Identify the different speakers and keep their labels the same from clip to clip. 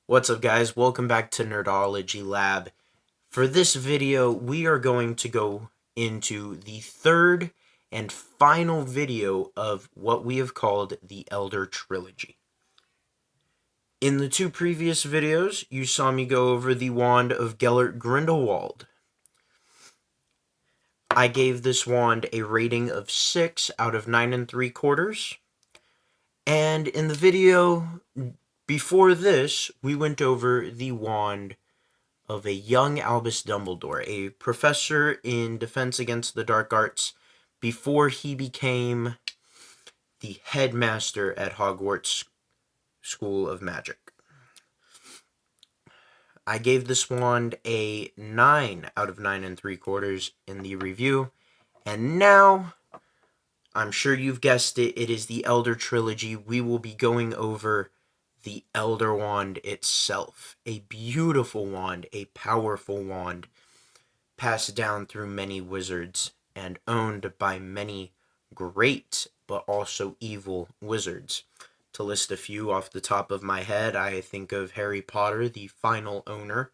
Speaker 1: What's up, guys? Welcome back to Nerdology Lab. For this video, we are going to go into the third and final video of what we have called the Elder Trilogy. In the two previous videos, you saw me go over the wand of Grindelwald. I gave this wand a rating of 6 out of 9 3/4. And in the video before this, we went over the wand of a young Albus Dumbledore, a professor in Defense Against the Dark Arts, before he became the headmaster at Hogwarts School of Magic. I gave this wand a 9 out of 9 3/4 in the review, and now, I'm sure you've guessed it, it is the Elder Trilogy. We will be going over the Elder Wand itself. A beautiful wand, a powerful wand, passed down through many wizards and owned by many great but also evil wizards. To list a few off the top of my head, I think of Harry Potter, the final owner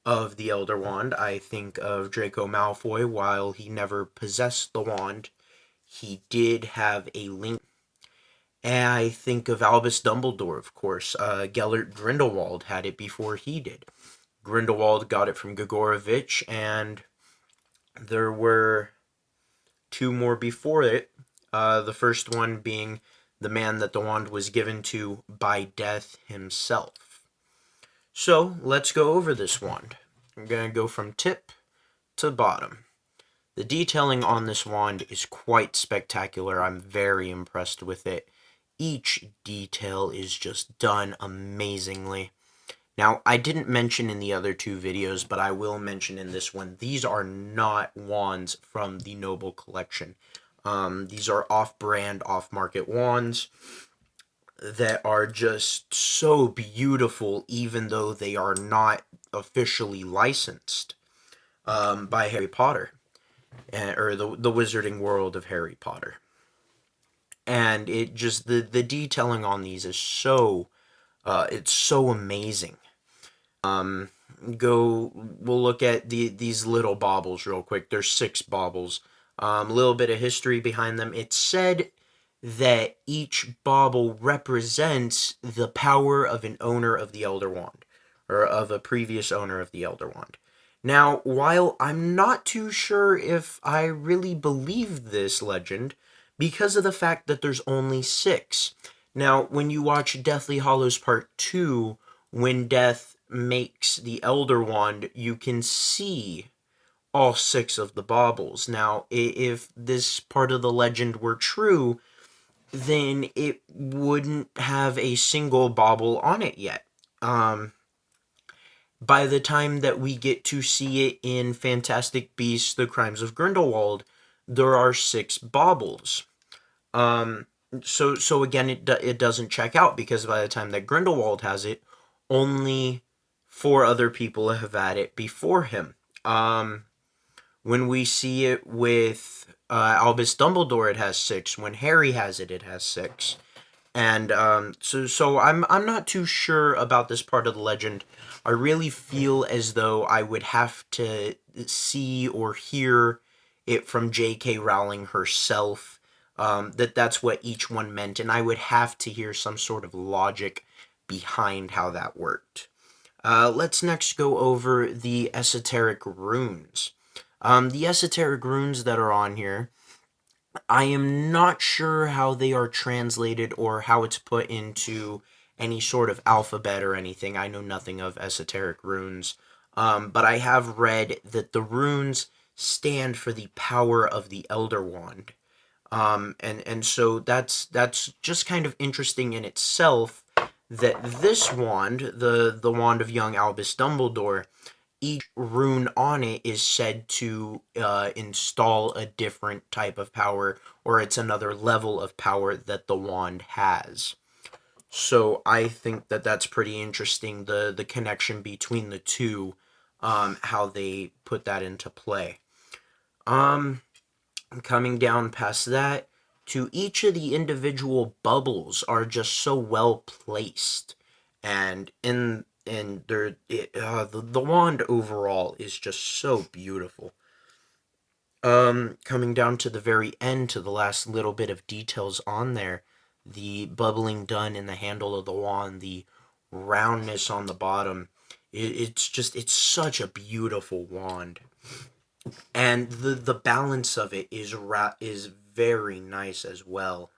Speaker 1: of the Elder Wand. I think of Draco Malfoy. While he never possessed the wand, he did have a link. And I think of Albus Dumbledore, of course. Gellert Grindelwald had it before he did. Grindelwald got it from Gregorevich, and there were two more before it. The first one being the man that the wand was given to by Death himself. So, let's go over this wand. I'm going to go from tip to bottom. The detailing on this wand is quite spectacular. I'm very impressed with it. Each detail is just done amazingly. Now, I didn't mention in the other two videos, but I will mention in this one, these are not wands from the Noble Collection. These are off-brand, off-market wands that are just so beautiful, even though they are not officially licensed by Harry Potter, or the Wizarding World of Harry Potter. And it just, the detailing on these is so, it's so amazing. We'll look at these little baubles real quick. There's 6 baubles. A little bit of history behind them. It's said that each bauble represents the power of an owner of the Elder Wand, or of a previous owner of the Elder Wand. Now, while I'm not too sure if I really believe this legend, because of the fact that there's only 6. Now, when you watch Deathly Hallows Part 2, when Death makes the Elder Wand, you can see all 6 of the baubles. Now, if this part of the legend were true, then it wouldn't have a single bauble on it yet. By the time that we get to see it in Fantastic Beasts: The Crimes of Grindelwald, there are 6 baubles. So again, it doesn't check out, because by the time that Grindelwald has it, only 4 other people have had it before him. When we see it with Albus Dumbledore, it has 6. When Harry has it, it has 6. And so I'm not too sure about this part of the legend. I really feel as though I would have to see or hear it from J.K. Rowling herself, that's what each one meant, and I would have to hear some sort of logic behind how that worked. Let's next go over the esoteric runes. The esoteric runes that are on here, I am not sure how they are translated or how it's put into any sort of alphabet or anything. I know nothing of esoteric runes, but I have read that the runes stand for the power of the Elder Wand. And so that's just kind of interesting in itself, that this wand, the wand of young Albus Dumbledore, each rune on it is said to install a different type of power, or it's another level of power that the wand has. So I think that that's pretty interesting, the connection between the two, how they put that into play. Coming down past that, to each of the individual bubbles are just so well placed. And in and the wand overall is just so beautiful. Coming down to the very end, to the last little bit of details on there, the bubbling done in the handle of the wand, the roundness on the bottom, it's such a beautiful wand, and the balance of it is very nice as well,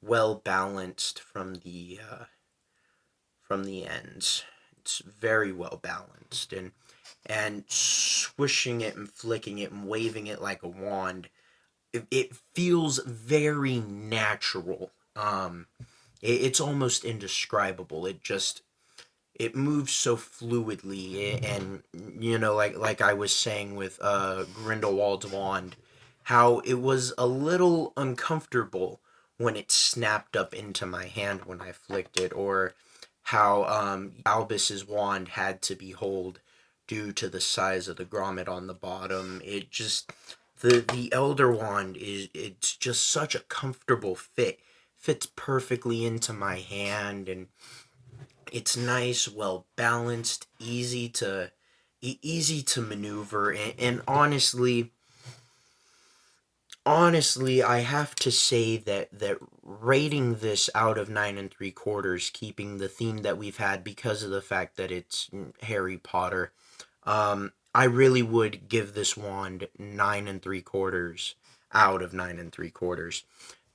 Speaker 1: well balanced from the ends. It's very well balanced, and swishing it and flicking it and waving it like a wand, it feels very natural. It's almost indescribable. It moves so fluidly, and like I was saying with Grindelwald's wand, how it was a little uncomfortable when it snapped up into my hand when I flicked it, or how Albus's wand had to be held due to the size of the grommet on the bottom. It just the Elder Wand it's just such a comfortable fit. Fits perfectly into my hand, and it's nice, well balanced, easy to maneuver, and honestly, I have to say that rating this out of 9 3/4, keeping the theme that we've had because of the fact that it's Harry Potter, I really would give this wand 9 3/4 out of 9 3/4,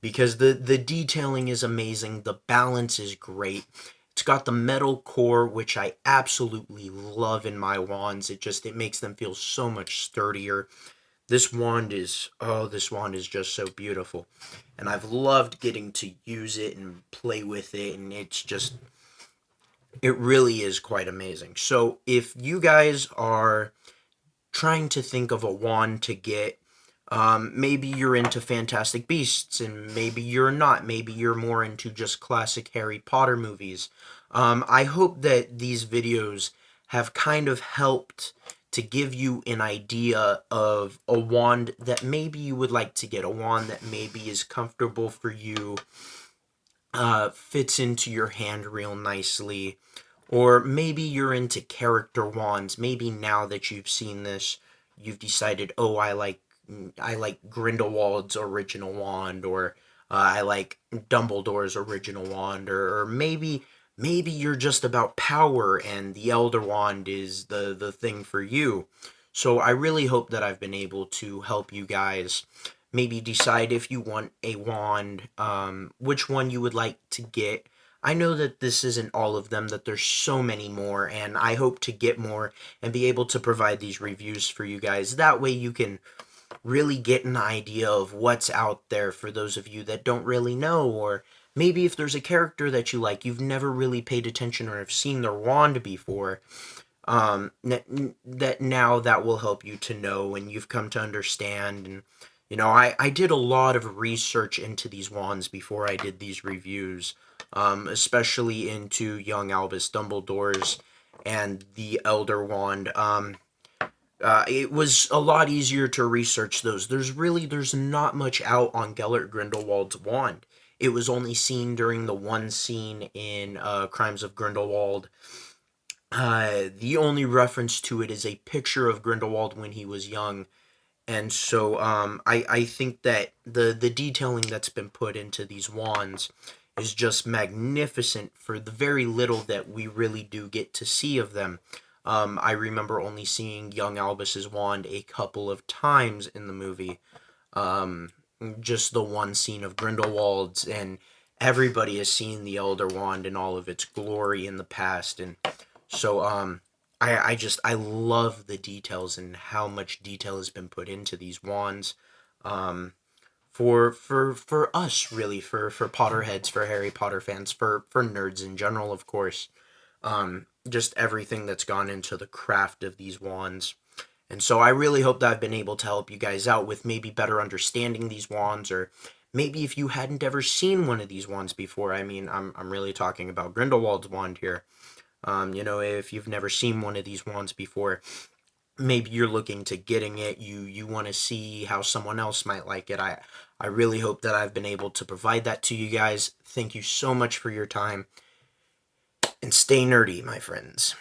Speaker 1: because the detailing is amazing, the balance is great. It's got the metal core, which I absolutely love in my wands. It makes them feel so much sturdier. This wand is just so beautiful, and I've loved getting to use it and play with it, and it really is quite amazing. So if you guys are trying to think of a wand to get, maybe you're into Fantastic Beasts, and maybe you're not. Maybe you're more into just classic Harry Potter movies. I hope that these videos have kind of helped to give you an idea of a wand that maybe you would like to get, a wand that maybe is comfortable for you, fits into your hand real nicely, or maybe you're into character wands. Maybe now that you've seen this, you've decided, oh, I like Grindelwald's original wand, or I like Dumbledore's original wand, or maybe you're just about power and the Elder Wand is the thing for you. So I really hope that I've been able to help you guys maybe decide if you want a wand, which one you would like to get. I know that this isn't all of them, that there's so many more, and I hope to get more and be able to provide these reviews for you guys. That way you can really get an idea of what's out there for those of you that don't really know, or maybe if there's a character that you like, you've never really paid attention or have seen their wand before, that now that will help you to know, and you've come to understand. And I did a lot of research into these wands before I did these reviews, especially into young Albus Dumbledore's and the Elder Wand. It was a lot easier to research those. There's not much out on Gellert Grindelwald's wand. It was only seen during the one scene in Crimes of Grindelwald. The only reference to it is a picture of Grindelwald when he was young, and so I think that the detailing that's been put into these wands is just magnificent for the very little that we really do get to see of them. I remember only seeing young Albus's wand a couple of times in the movie. Just the one scene of Grindelwald's, and everybody has seen the Elder Wand in all of its glory in the past, and so I love the details and how much detail has been put into these wands. For us, really, for Potterheads, for Harry Potter fans, for nerds in general, of course. Just everything that's gone into the craft of these wands. And so I really hope that I've been able to help you guys out with maybe better understanding these wands, or maybe if you hadn't ever seen one of these wands before. I mean, I'm really talking about Grindelwald's wand here. If you've never seen one of these wands before, maybe you're looking to getting it, you want to see how someone else might like it. I really hope that I've been able to provide that to you guys. Thank you so much for your time. And stay nerdy, my friends.